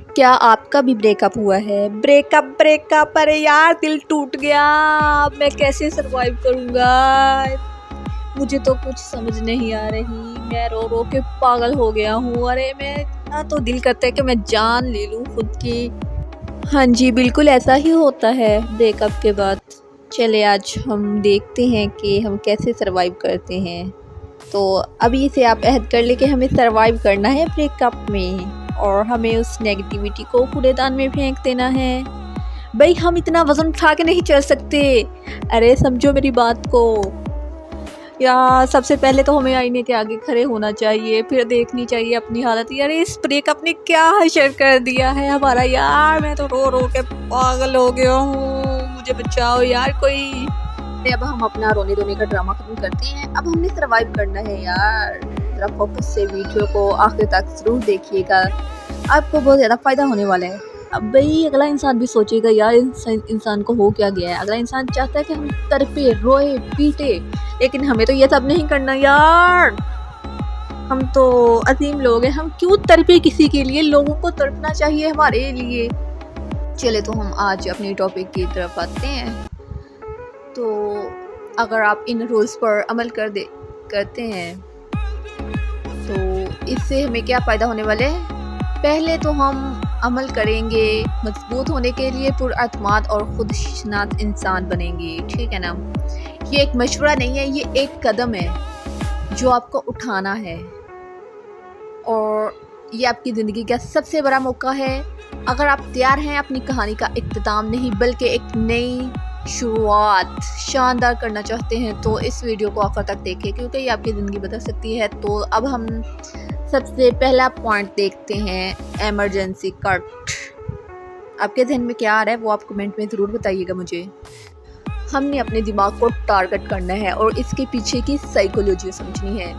क्या आपका भी ब्रेकअप हुआ है? ब्रेकअप ब्रेकअप अरे यार दिल टूट गया। अब मैं कैसे सरवाइव करूँगा? मुझे तो कुछ समझ नहीं आ रही। मैं रो रो के पागल हो गया हूँ। अरे मैं इतना तो दिल करता है कि मैं जान ले लूँ खुद की। हाँ जी, बिल्कुल ऐसा ही होता है ब्रेकअप के बाद। चले आज हम देखते हैं कि हम कैसे सरवाइव करते हैं। तो अभी से आप अहद कर ले कि हमें सरवाइव करना है ब्रेकअप में और हमें उस नेगेटिविटी को कूड़ेदान में फेंक देना है। भाई हम इतना वज़न उठा के नहीं चल सकते। अरे समझो मेरी बात को। यार सबसे पहले तो हमें आईने के आगे खड़े होना चाहिए, फिर देखनी चाहिए अपनी हालत। यार इस ब्रेकअप ने क्या हशर कर दिया है हमारा। यार मैं तो रो रो के पागल हो गया हूँ। मुझे बचाओ यार कोई। अब हम अपना रोने धोने का ड्रामा खत्म करते हैं। अब हमने सरवाइव करना है यार। जरा फोकस से वीडियो को आखिर तक जरूर देखिएगा, आपको बहुत ज़्यादा फ़ायदा होने वाला है। अब भाई अगला इंसान भी सोचेगा यार इंसान को हो क्या गया है। अगला इंसान चाहता है कि हम तड़पे रोए पीटे, लेकिन हमें तो ये सब नहीं करना यार। हम तो अजीम लोग हैं, हम क्यों तड़पे किसी के लिए। लोगों को तड़पना चाहिए हमारे लिए। चले तो हम आज अपने टॉपिक की तरफ आते हैं। तो अगर आप इन रूल्स पर अमल करते हैं तो इससे हमें क्या फ़ायदा होने वाला है। पहले तो हम अमल करेंगे, मजबूत होने के लिए पुरअतमाद और खुदशनास इंसान बनेंगे, ठीक है ना। ये एक मशवरा नहीं है, ये एक कदम है जो आपको उठाना है और ये आपकी ज़िंदगी का सबसे बड़ा मौका है। अगर आप तैयार हैं अपनी कहानी का इख्तिताम नहीं बल्कि एक नई शुरुआत शानदार करना चाहते हैं तो इस वीडियो को आखिर तक देखें, क्योंकि ये आपकी ज़िंदगी बदल सकती है। तो अब हम सबसे पहला पॉइंट देखते हैं, इमरजेंसी कट। आपके जहन में क्या आ रहा है वो आप कमेंट में ज़रूर बताइएगा मुझे। हमने अपने दिमाग को टारगेट करना है और इसके पीछे की साइकोलॉजी समझनी है।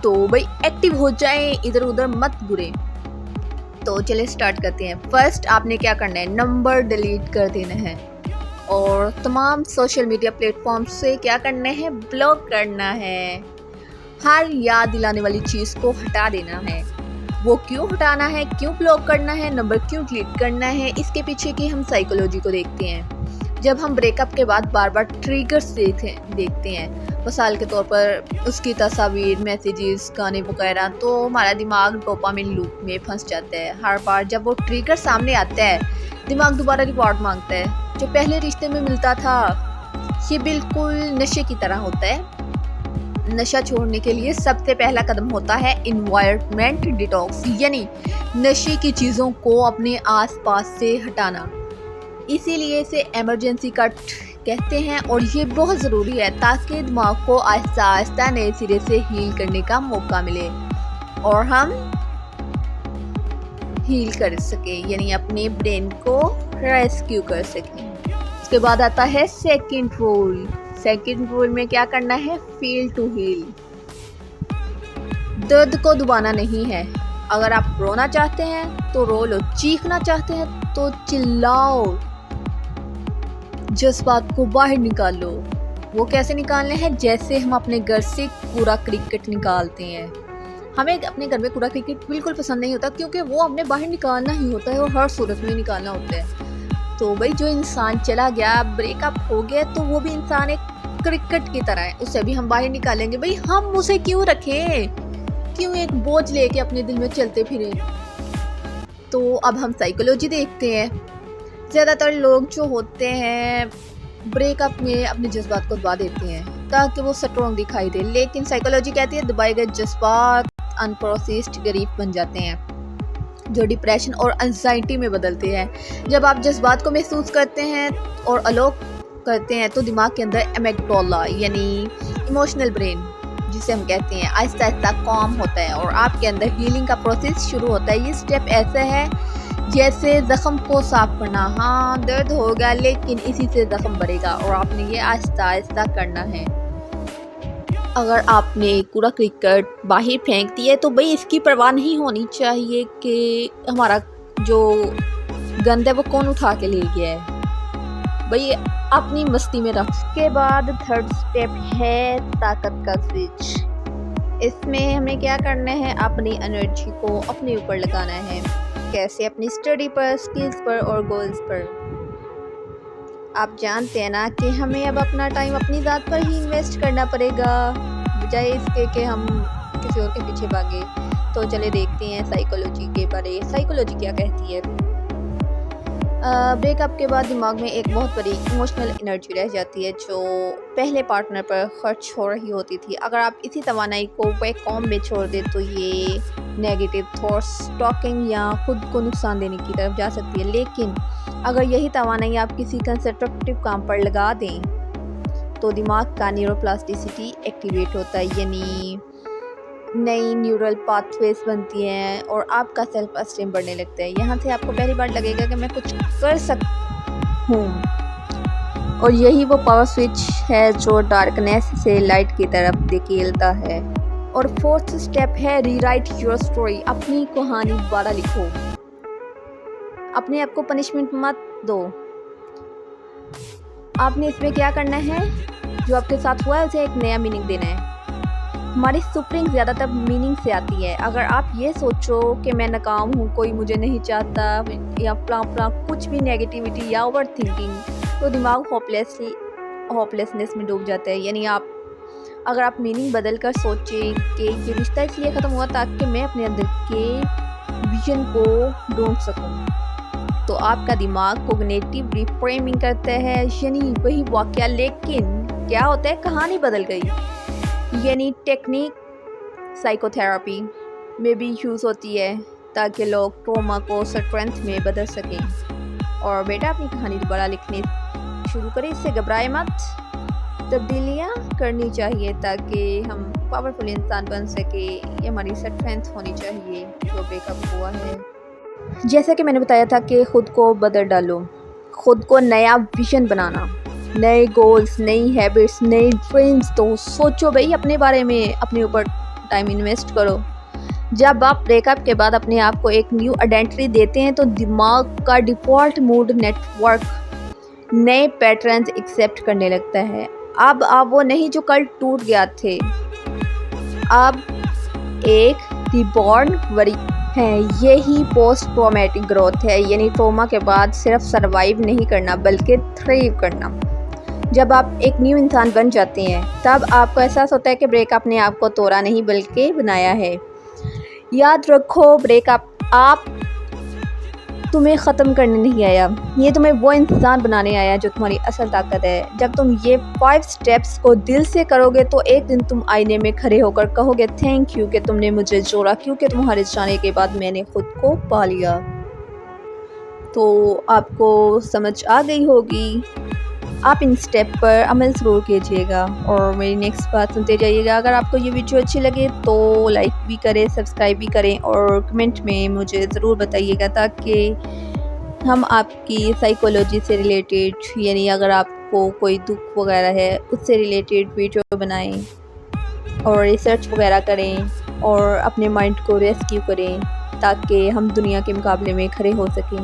तो भाई एक्टिव हो जाए, इधर उधर मत घुरे। तो चलिए स्टार्ट करते हैं। फर्स्ट आपने क्या करना है, नंबर डिलीट कर देना है और तमाम सोशल मीडिया प्लेटफॉर्म से क्या करना है, ब्लॉक करना है। हर याद दिलाने वाली चीज़ को हटा देना है। वो क्यों हटाना है, क्यों ब्लॉक करना है, नंबर क्यों डिलीट करना है, इसके पीछे की हम साइकोलॉजी को देखते हैं। जब हम ब्रेकअप के बाद बार बार ट्रिगर्स देखते हैं, मिसाल के तौर पर उसकी तस्वीर, मैसेजेस, गाने वगैरह, तो हमारा दिमाग डोपामिन लूप में फंस जाता है। हर बार जब वो ट्रिगर सामने आता है दिमाग दोबारा रिवॉर्ड मांगता है जो पहले रिश्ते में मिलता था। ये बिल्कुल नशे की तरह होता है। नशा छोड़ने के लिए सबसे पहला कदम होता है एनवायरनमेंट डिटॉक्स, यानी नशे की चीज़ों को अपने आसपास से हटाना। इसीलिए इसे इमरजेंसी कट कहते हैं और ये बहुत ज़रूरी है ताकि दिमाग को आहिस्ता आहिस्ता नए सिरे से हील करने का मौका मिले और हम हील कर सके, यानी अपने ब्रेन को रेस्क्यू कर सकें। उसके बाद आता है सेकंड रूल। सेकंड रूल में क्या करना है, फील टू हील। दर्द को दबाना नहीं है। अगर आप रोना चाहते हैं तो रो लो, चीखना चाहते हैं तो चिल्लाओ, जज्बात को बाहर निकाल लो। वो कैसे निकालने हैं, जैसे हम अपने घर से कूड़ा क्रिकेट निकालते हैं। हमें अपने घर में कूड़ा क्रिकेट बिल्कुल पसंद नहीं होता, क्योंकि वो हमने बाहर निकालना ही होता है और हर सूरत में निकालना होता है। तो भाई जो इंसान चला गया, ब्रेकअप हो गया, तो वो भी इंसान एक क्रिकेट की तरह है, उसे भी हम बाहर निकालेंगे। भाई हम उसे क्यों रखें, क्यों एक बोझ लेके अपने दिल में चलते फिरें। तो अब हम साइकोलॉजी देखते हैं। ज़्यादातर लोग जो होते हैं ब्रेकअप में अपने जज्बात को दबा देते हैं ताकि वो स्ट्रॉन्ग दिखाई दे, लेकिन साइकोलॉजी कहती है दबाए गए जज्बात अनप्रोसेस्ड ग्रीफ बन जाते हैं जो डिप्रेशन और एंजाइटी में बदलते हैं। जब आप जज्बात को महसूस करते हैं और अलोक करते हैं तो दिमाग के अंदर एमिगडाला यानी इमोशनल ब्रेन जिसे हम कहते हैं आहिस्ता आहिस्ता कॉम होता है और आपके अंदर हीलिंग का प्रोसेस शुरू होता है। ये स्टेप ऐसा है जैसे ज़ख्म को साफ करना। हाँ दर्द होगा लेकिन इसी से ज़ख्म बढ़ेगा और आपने ये आहिस्ता आहिस्ता करना है। अगर आपने कूड़ा क्रिकेट बाहर फेंक दिया है तो भाई इसकी परवाह नहीं होनी चाहिए कि हमारा जो गंद है वो कौन उठा के ले गया है। भाई अपनी मस्ती में रख। के बाद थर्ड स्टेप है ताकत का स्विच। इसमें हमें क्या करना है, अपनी एनर्जी को अपने ऊपर लगाना है। कैसे? अपनी स्टडी पर, स्किल्स पर और गोल्स पर। आप जानते हैं ना कि हमें अब अपना टाइम अपनी ज़ात पर ही इन्वेस्ट करना पड़ेगा, बजाय इसके कि हम किसी और के पीछे भागे। तो चले देखते हैं साइकोलॉजी के बारे। साइकोलॉजी क्या कहती है? ब्रेकअप के बाद दिमाग में एक बहुत बड़ी इमोशनल एनर्जी रह जाती है जो पहले पार्टनर पर खर्च हो रही होती थी। अगर आप इसी तवानाई को वैक्यूम में छोड़ दें तो ये नेगेटिव थॉट्स, टॉकिंग या खुद को नुकसान देने की तरफ जा सकती है। लेकिन अगर यही तवानाई आप किसी कंस्ट्रक्टिव काम पर लगा दें तो दिमाग का न्यूरोप्लास्टिसिटी एक्टिवेट होता है, यानी नई न्यूरल पाथवेज बनती हैं और आपका सेल्फ एस्टीम बढ़ने लगता है। यहाँ से आपको पहली बार लगेगा कि मैं कुछ कर सकता हूँ, और यही वो पावर स्विच है जो डार्कनेस से लाइट की तरफ धकेलता है। और फोर्थ स्टेप है रीराइट योर स्टोरी। अपनी कहानी दोबारा लिखो, अपने आप को पनिशमेंट मत दो। आपने इसमें क्या करना है, जो आपके साथ हुआ है उसे एक नया मीनिंग देना है। हमारी सफरिंग ज़्यादातर मीनिंग से आती है। अगर आप ये सोचो कि मैं नाकाम हूँ, कोई मुझे नहीं चाहता, या फला कुछ भी नेगेटिविटी या ओवर थिंकिंग, तो दिमाग होपलेसनेस में डूब जाता है। यानी अगर आप मीनिंग बदल कर सोचें कि ये रिश्ता इसलिए ख़त्म हुआ ताकि मैं अपने अंदर के विजन को ढूंढ सकूँ, तो आपका दिमाग कोग्निटिव रिफ्रेमिंग करता है, यानी वही वाक़या लेकिन क्या होता है, कहानी बदल गई। यानी टेक्निक साइकोथेरेपी में भी यूज़ होती है ताकि लोग ट्रॉमा को स्ट्रेंथ में बदल सकें। और बेटा अपनी कहानी दोबारा लिखनी शुरू करें, इससे घबराए मत। तब्दीलियाँ करनी चाहिए ताकि हम पावरफुल इंसान बन सके, ये हमारी स्ट्रेंथ होनी चाहिए जो ब्रेकअप हुआ है। जैसा कि मैंने बताया था कि ख़ुद को बदल डालो, ख़ुद को नया विजन बनाना, नए गोल्स, नई हैबिट्स, नई ड्रीम्स। तो सोचो भाई अपने बारे में, अपने ऊपर टाइम इन्वेस्ट करो। जब आप ब्रेकअप के बाद अपने आप को एक न्यू आइडेंटिटी देते हैं तो दिमाग का डिफ़ॉल्ट मूड नेटवर्क नए पैटर्न्स एक्सेप्ट करने लगता है। अब आप वो नहीं जो कल टूट गया थे, अब एक रिबॉर्न वरी है। यही पोस्ट ट्रॉमेटिक ग्रोथ है, यानी ट्रॉमा के बाद सिर्फ सर्वाइव नहीं करना बल्कि थ्राइव करना। जब आप एक न्यू इंसान बन जाते हैं तब आपको एहसास होता है कि ब्रेकअप ने आपको तोड़ा नहीं बल्कि बनाया है। याद रखो, ब्रेकअप आप तुम्हें ख़त्म करने नहीं आया, ये तुम्हें वो इंसान बनाने आया जो तुम्हारी असल ताकत है। जब तुम ये 5 स्टेप्स को दिल से करोगे तो एक दिन तुम आईने में खड़े होकर कहोगे थैंक यू कि तुमने मुझे जोड़ा, क्योंकि तुम्हारे जाने के बाद मैंने खुद को पा लिया। तो आपको समझ आ गई होगी, आप इन स्टेप पर अमल ज़रूर कीजिएगा और मेरी नेक्स्ट बात सुनते जाइएगा। अगर आपको ये वीडियो अच्छी लगे तो लाइक भी करें, सब्सक्राइब भी करें और कमेंट में मुझे ज़रूर बताइएगा ताकि हम आपकी साइकोलॉजी से रिलेटेड, यानी अगर आपको कोई दुख वगैरह है उससे रिलेटेड वीडियो बनाएं और रिसर्च वगैरह करें और अपने माइंड को रेस्क्यू करें ताकि हम दुनिया के मुकाबले में खड़े हो सकें।